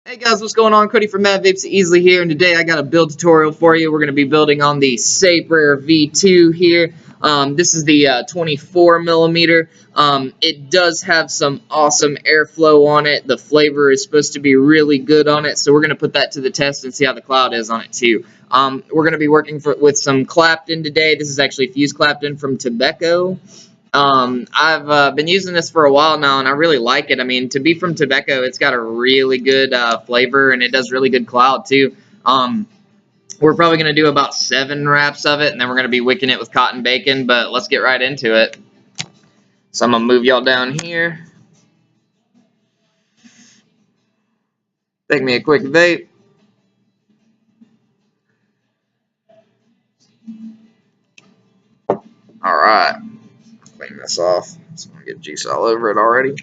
Hey guys, what's going on? Cody from Mad Vapes Easily here, and today I got a build tutorial for you. We're going to be building on the Sapor V2 here. This is the 24 millimeter. It does have some awesome airflow on it. The flavor is supposed to be really good on it, so we're going to put that to the test and see how the cloud is on it too. We're going to be working with some Clapton today. This is actually fused Clapton from Tobacco. I've been using this for a while now, and I really like it. I mean, to be from Tobacco, it's got a really good flavor, and it does really good cloud, too. We're probably going to do about 7 wraps of it, and then we're going to be wicking it with cotton bacon, but let's get right into it. So I'm going to move y'all down here. Take me a quick vape. Alright. Clean this off. So I'm going to get juice all over it already.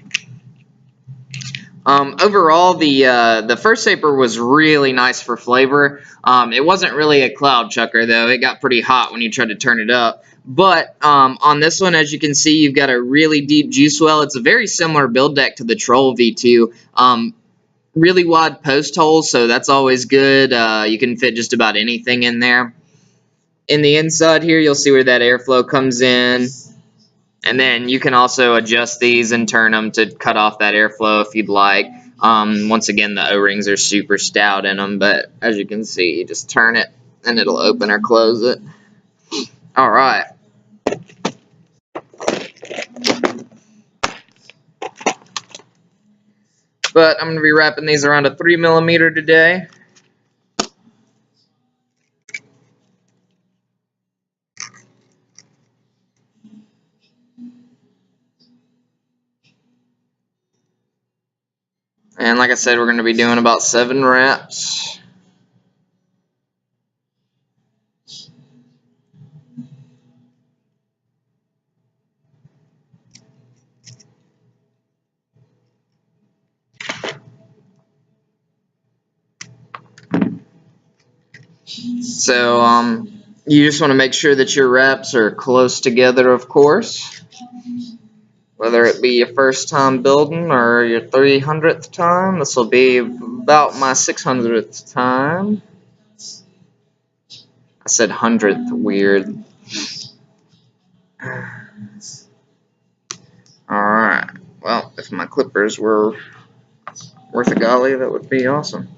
Overall, the first Sapor was really nice for flavor. It wasn't really a cloud chucker, though. It got pretty hot when you tried to turn it up. But on this one, as you can see, you've got a really deep juice well. It's a very similar build deck to the Troll V2. Really wide post holes, so that's always good. You can fit just about anything in there. In the inside here, you'll see where that airflow comes in. And then you can also adjust these and turn them to cut off that airflow if you'd like. Once again, the O-rings are super stout in them, but as you can see, you just turn it and it'll open or close it. All right. But I'm going to be wrapping these around a 3 millimeter today. And like I said, we're going to be doing about 7 wraps. So, you just want to make sure that your wraps are close together, of course. Whether it be your first time building or your 300th time. This will be about my 600th time. I said 100th, weird. Alright, well, if my clippers were worth a golly, that would be awesome.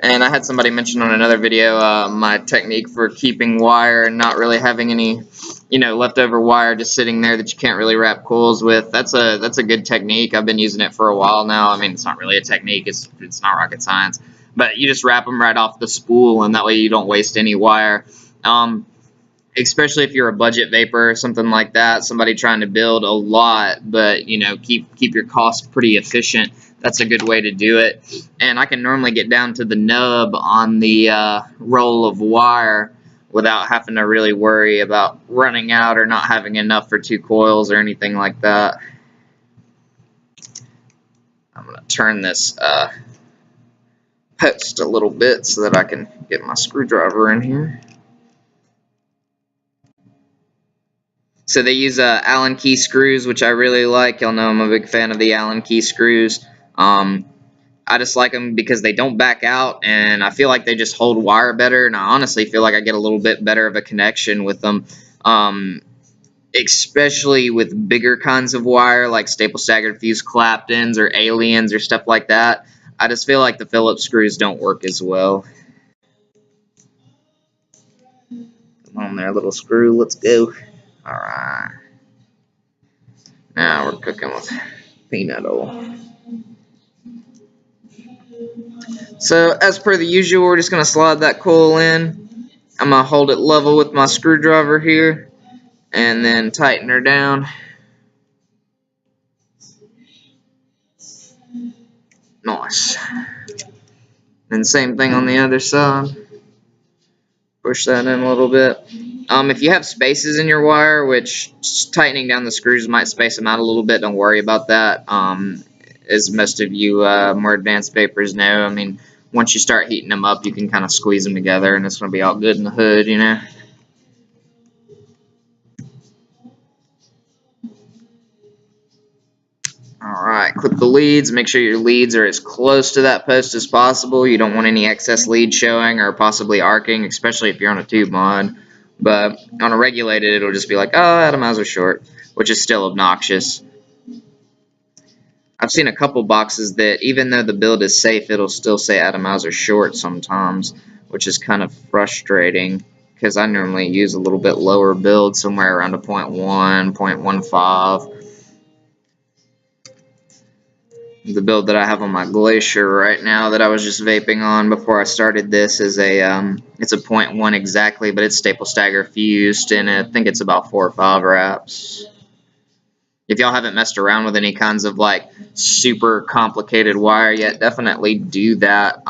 And I had somebody mention on another video my technique for keeping wire and not really having any, leftover wire just sitting there that you can't really wrap coils with. That's a good technique. I've been using it for a while now. I mean, it's not really a technique. It's not rocket science. But you just wrap them right off the spool, and that way you don't waste any wire. Especially if you're a budget vapor or something like that, somebody trying to build a lot, but keep your costs pretty efficient. That's a good way to do it. And I can normally get down to the nub on the roll of wire without having to really worry about running out or not having enough for 2 coils or anything like that. I'm going to turn this post a little bit so that I can get my screwdriver in here. So they use Allen key screws, which I really like. Y'all know I'm a big fan of the Allen key screws. I just like them because they don't back out, and I feel like they just hold wire better, and I honestly feel like I get a little bit better of a connection with them, especially with bigger kinds of wire like staple staggered fused Claptons or Aliens or stuff like that. I just feel like the Phillips screws don't work as well. Come on there, little screw, let's go. Alright. Now we're cooking with peanut oil. So, as per the usual, we're just going to slide that coil in. I'm going to hold it level with my screwdriver here, and then tighten her down. Nice. And same thing on the other side. Push that in a little bit. If you have spaces in your wire, which tightening down the screws might space them out a little bit, don't worry about that. As most of you more advanced vapors know, I mean, once you start heating them up, you can kind of squeeze them together, and it's going to be all good in the hood, Alright. Alright, clip the leads. Make sure your leads are as close to that post as possible. You don't want any excess lead showing or possibly arcing, especially if you're on a tube mod. But on a regulated, it'll just be like, oh, atomizer short, which is still obnoxious. I've seen a couple boxes that even though the build is safe, it'll still say atomizer short sometimes, which is kind of frustrating because I normally use a little bit lower build, somewhere around a 0.1, 0.15. The build that I have on my Glacier right now that I was just vaping on before I started this is it's a 0.1 exactly, but it's staple stagger fused, and I think it's about 4 or 5 wraps. If y'all haven't messed around with any kinds of like super complicated wire yet, definitely do that.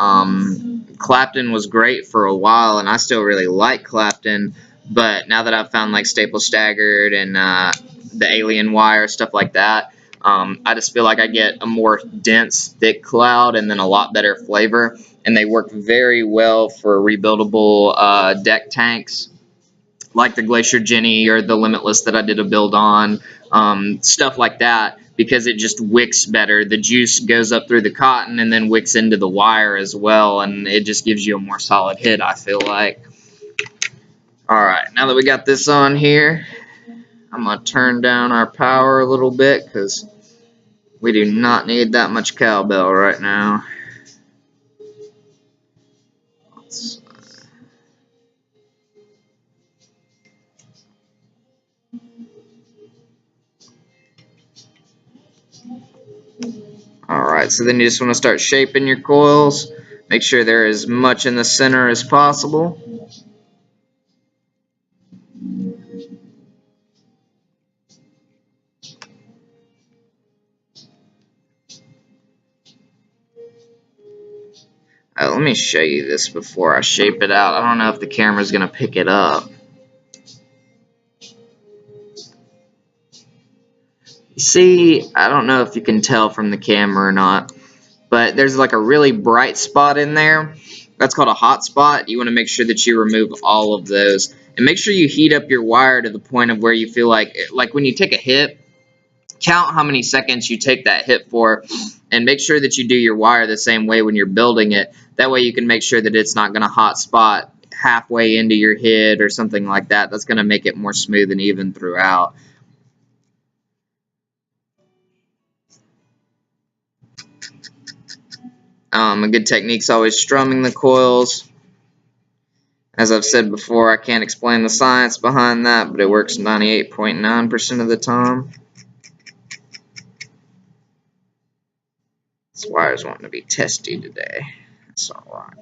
Clapton was great for a while, and I still really like Clapton, but now that I've found like staple staggered and the alien wire, stuff like that, I just feel like I get a more dense, thick cloud and then a lot better flavor, and they work very well for rebuildable deck tanks like the Glacier Jenny or the Limitless that I did a build on, stuff like that, because it just wicks better. The juice goes up through the cotton and then wicks into the wire as well, and it just gives you a more solid hit, I feel like. Alright, now that we got this on here, I'm going to turn down our power a little bit because we do not need that much cowbell right now. Alright, so then you just want to start shaping your coils. Make sure they're as much in the center as possible. Let me show you this before I shape it out. I don't know if the camera's going to pick it up. You see, I don't know if you can tell from the camera or not, but there's like a really bright spot in there. That's called a hot spot. You want to make sure that you remove all of those. And make sure you heat up your wire to the point of where you feel like when you take a hit, count how many seconds you take that hit for, and make sure that you do your wire the same way when you're building it. That way you can make sure that it's not going to hot spot halfway into your hit or something like that. That's going to make it more smooth and even throughout. A good technique is always strumming the coils. As I've said before, I can't explain the science behind that, but it works 98.9% of the time. This wire's wanting to be testy today. That's alright.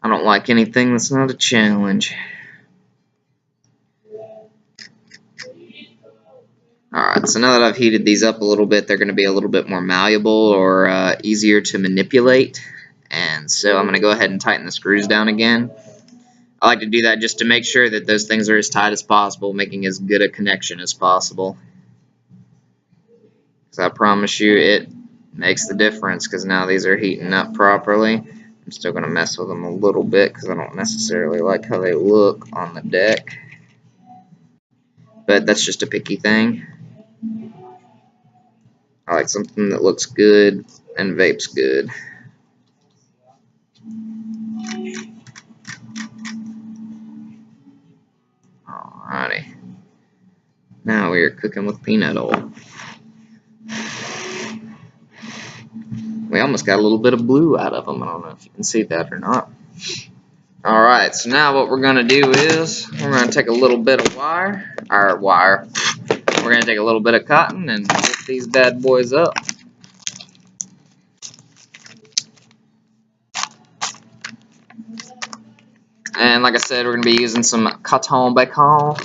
I don't like anything that's not a challenge. Alright, so now that I've heated these up a little bit, they're going to be a little bit more malleable or easier to manipulate. And so I'm going to go ahead and tighten the screws down again. I like to do that just to make sure that those things are as tight as possible, making as good a connection as possible. Because I promise you it makes the difference, because now these are heating up properly. I'm still going to mess with them a little bit because I don't necessarily like how they look on the deck. But that's just a picky thing. I like something that looks good and vapes good. Alrighty. Now we are cooking with peanut oil. We almost got a little bit of blue out of them. I don't know if you can see that or not. Alright, so now what we're going to do is we're going to take a little bit of wire. We're going to take a little bit of cotton and lift these bad boys up. And like I said, we're going to be using some coton bacon.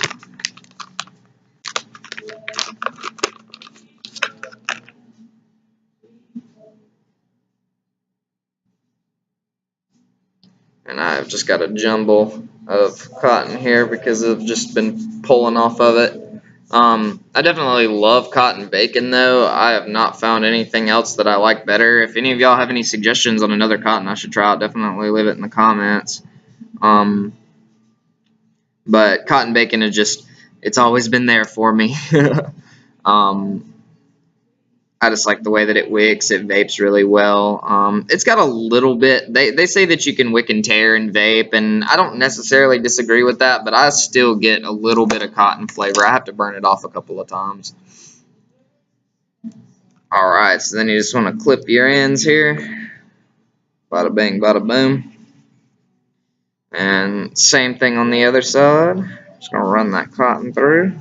And I've just got a jumble of cotton here because I've just been pulling off of it. I definitely love cotton bacon, though. I have not found anything else that I like better. If any of y'all have any suggestions on another cotton I should try out, definitely leave it in the comments. But cotton bacon is just, it's always been there for me. I just like the way that it wicks. It vapes really well. It's got a little bit. They say that you can wick and tear and vape, and I don't necessarily disagree with that, but I still get a little bit of cotton flavor. I have to burn it off a couple of times. All right, so then you just want to clip your ends here. Bada bang, bada boom. And same thing on the other side. Just gonna run that cotton through.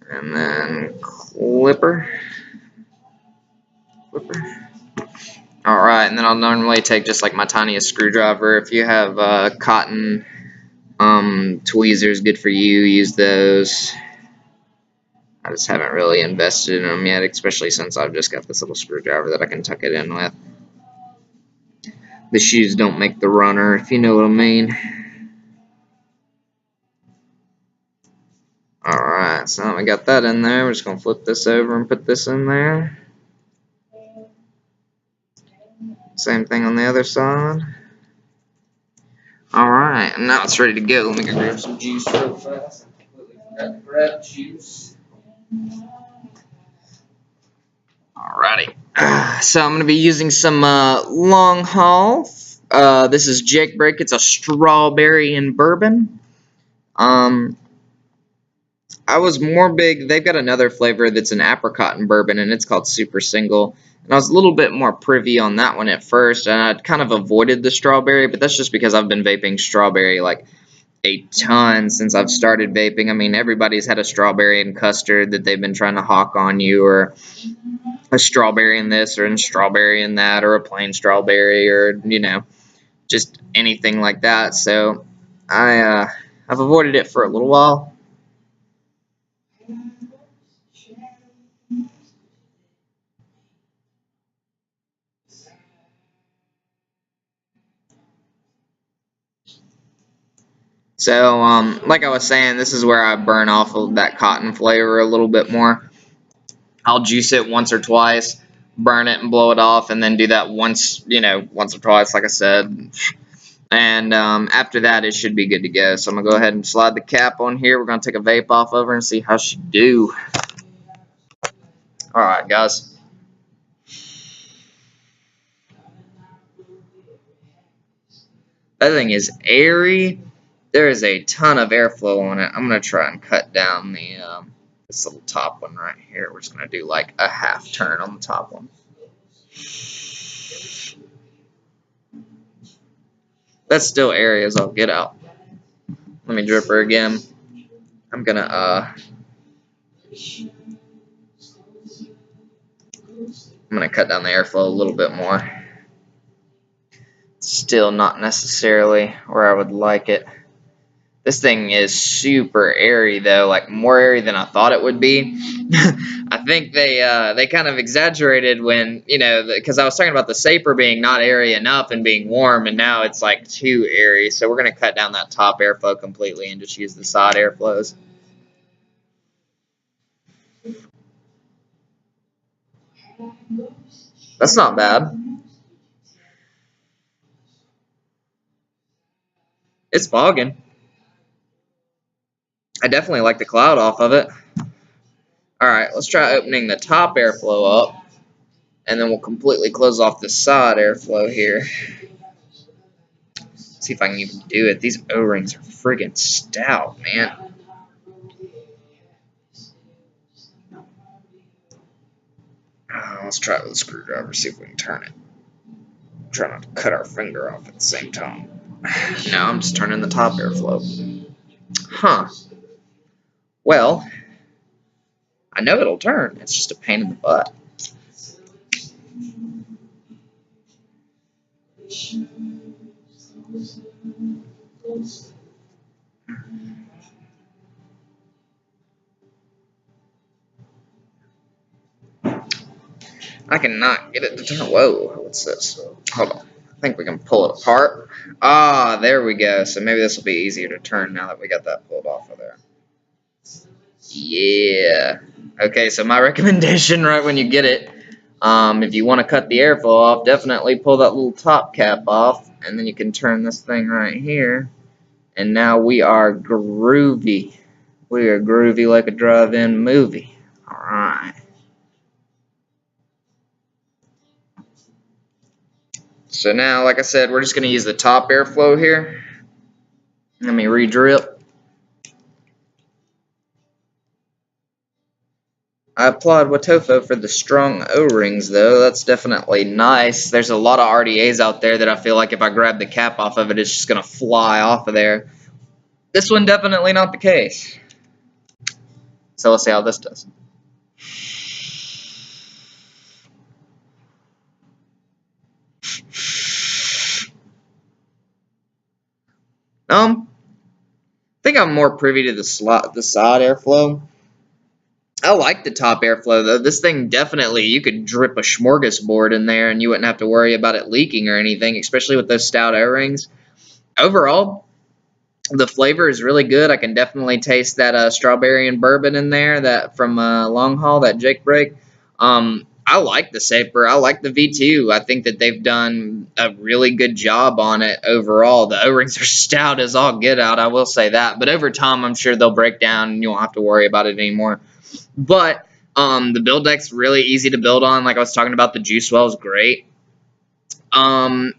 And then clipper. Alright, and then I'll normally take just like my tiniest screwdriver. If you have cotton tweezers, good for you, use those. I just haven't really invested in them yet, especially since I've just got this little screwdriver that I can tuck it in with. The shoes don't make the runner, if you know what I mean. Alright, so now we got that in there. We're just going to flip this over and put this in there. Same thing on the other side. Alright, and now it's ready to go. Let me go grab some juice real fast. I completely forgot to grab juice. Alrighty. So I'm going to be using some Long Haul. This is Jake Break. It's a strawberry and bourbon. I was more big. They've got another flavor that's an apricot and bourbon, and it's called Super Single. And I was a little bit more privy on that one at first, and I'd kind of avoided the strawberry, but that's just because I've been vaping strawberry like a ton since I've started vaping. I mean, everybody's had a strawberry and custard that they've been trying to hawk on you, or a strawberry in this, or a strawberry in that, or a plain strawberry, or, you know, just anything like that. So I've avoided it for a little while. So, like I was saying, this is where I burn off of that cotton flavor a little bit more. I'll juice it once or twice, burn it and blow it off, and then do that once, once or twice, like I said. And after that, it should be good to go. So I'm going to go ahead and slide the cap on here. We're going to take a vape off of her and see how she do. Alright, guys. That thing is airy. There is a ton of airflow on it. I'm going to try and cut down this little top one right here. We're just going to do like a half turn on the top one. That's still airy as I'll get out. Let me drip her again. I'm going to cut down the airflow a little bit more. Still not necessarily where I would like it. This thing is super airy, though, like more airy than I thought it would be. I think they kind of exaggerated when, because I was talking about the Sapor being not airy enough and being warm, and now it's like too airy. So we're going to cut down that top airflow completely and just use the side airflows. That's not bad. It's fogging. I definitely like the cloud off of it. Alright, let's try opening the top airflow up, and then we'll completely close off the side airflow here. See if I can even do it. These O-rings are friggin' stout, man. Let's try it with a screwdriver, see if we can turn it. Try not to cut our finger off at the same time. Now I'm just turning the top airflow. Huh. Well, I know it'll turn. It's just a pain in the butt. I cannot get it to turn. Whoa, what's this? Hold on. I think we can pull it apart. Ah, there we go. So maybe this will be easier to turn now that we got that pulled off of there. Yeah. Okay, so my recommendation right when you get it, if you want to cut the airflow off, definitely pull that little top cap off, and then you can turn this thing right here. And now we are groovy. We are groovy like a drive-in movie. Alright. So now, like I said, we're just going to use the top airflow here. Let me re-drip. I applaud Wotofo for the strong O-rings, though. That's definitely nice. There's a lot of RDAs out there that I feel like if I grab the cap off of it, it's just going to fly off of there. This one, definitely not the case. So let's see how this does. I think I'm more privy to the side airflow. I like the top airflow, though. This thing definitely, you could drip a smorgasbord in there and you wouldn't have to worry about it leaking or anything, especially with those stout O-rings. Overall, the flavor is really good. I can definitely taste that strawberry and bourbon in there, that from Long Haul, that Jake Break. I like the Sapor. I like the V2. I think that they've done a really good job on it overall. The O-rings are stout as all get out, I will say that. But over time, I'm sure they'll break down and you won't have to worry about it anymore. But the build deck's really easy to build on. Like I was talking about, the juice well is great. Out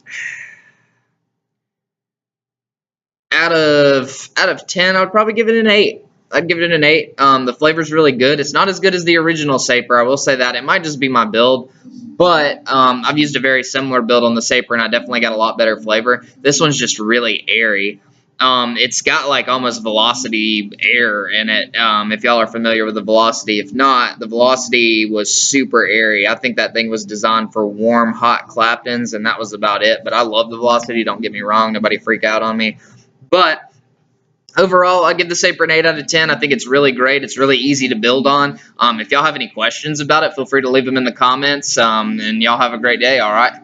of 10, I would probably give it an 8. I'd give it an 8. The flavor's really good. It's not as good as the original Sapor, I will say that. It might just be my build, but I've used a very similar build on the Sapor, and I definitely got a lot better flavor. This one's just really airy. It's got like almost velocity air in it, if y'all are familiar with the velocity. If not, the velocity was super airy. I think that thing was designed for warm, hot Claptons, and that was about it. But I love the velocity, don't get me wrong. Nobody freak out on me. But overall, I give the Sapor an 8 out of 10. I think it's really great. It's really easy to build on. If y'all have any questions about it, feel free to leave them in the comments. And y'all have a great day, all right?